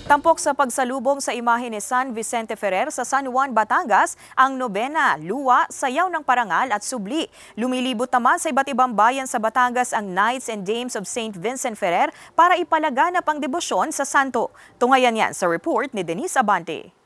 Tampok sa pagsalubong sa imahe ni San Vicente Ferrer sa San Juan, Batangas, ang nobena, luwa, sayaw ng parangal at subli. Lumilibot naman sa iba't ibang bayan sa Batangas ang Knights and Dames of St. Vincent Ferrer para ipalaganap ang debosyon sa santo. Tungayan yan sa report ni Denise Abante.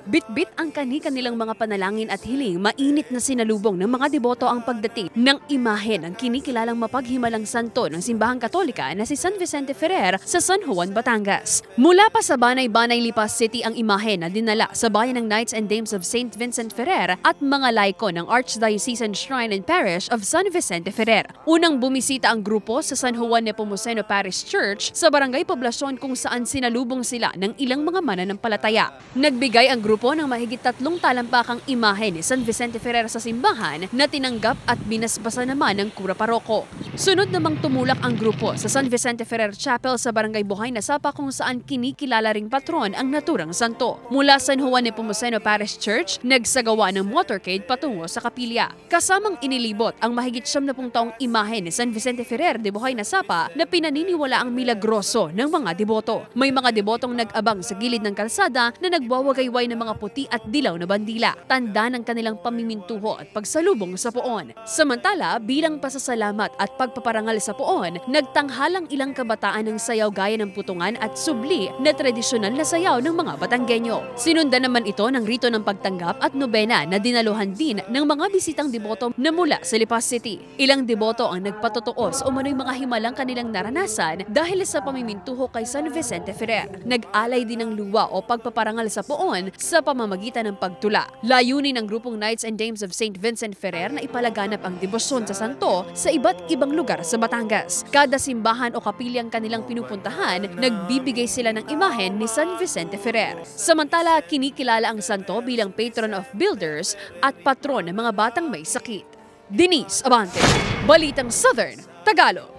Bitbit ang kani-kanilang mga panalangin at hiling, mainit na sinalubong ng mga deboto ang pagdating ng imahe ng kinikilalang mapaghimalang santo ng simbahang Katolika na si San Vicente Ferrer sa San Juan, Batangas. Mula pa sa Banay-Banay, Lipa City ang imahe na dinala sa bayan ng Knights and Dames of St. Vincent Ferrer at mga laiko ng Archdiocesan Shrine and Parish of San Vicente Ferrer. Unang bumisita ang grupo sa San Juan Nepomuceno Parish Church sa Barangay Poblacion kung saan sinalubong sila ng ilang mga mananampalataya. Nagbigay ang grupo ng mahigit 3 talampakang imahe ni San Vicente Ferrer sa simbahan na tinanggap at binasbasa naman ng kura paroko. Sunod namang tumulak ang grupo sa San Vicente Ferrer Chapel sa Barangay Buhay na Sapa kung saan kinikilala ring patron ang naturang santo. Mula San Juan Nepomuceno Parish Church, nagsagawa ng motorcade patungo sa kapilya. Kasamang inilibot ang mahigit 70 taong imahe ni San Vicente Ferrer de Buhay na Sapa na pinaniniwala ang milagroso ng mga deboto. May mga debotong nag-abang sa gilid ng kalsada na nagwawagayway ng mga puti at dilaw na bandila, tanda ng kanilang pamimintuho at pagsalubong sa poon. Samantala, bilang pasasalamat at pagpaparangal sa poon, nagtanghalang ilang kabataan ng sayaw gaya ng putungan at subli na tradisyonal na sayaw ng mga Batanggenyo. Sinundan naman ito ng rito ng pagtanggap at nobena na dinaluhan din ng mga bisitang deboto na mula sa Lipa City. Ilang deboto ang nagpatotoo sa umano'y mga himalang kanilang naranasan dahil sa pamimintuho kay San Vicente Ferrer. Nag-alay din ng luwa o pagpaparangal sa poon sa pamamagitan ng pagtula. Layunin ng grupong Knights and Dames of St. Vincent Ferrer na ipalaganap ang debosyon sa santo sa iba't ibang lugar sa Batangas. Kada simbahan o kapilyang kanilang pinupuntahan, nagbibigay sila ng imahen ni San Vicente Ferrer. Samantala, kinikilala ang santo bilang patron of builders at patron ng mga batang may sakit. Denise Abante, Balitang Southern, Tagalog.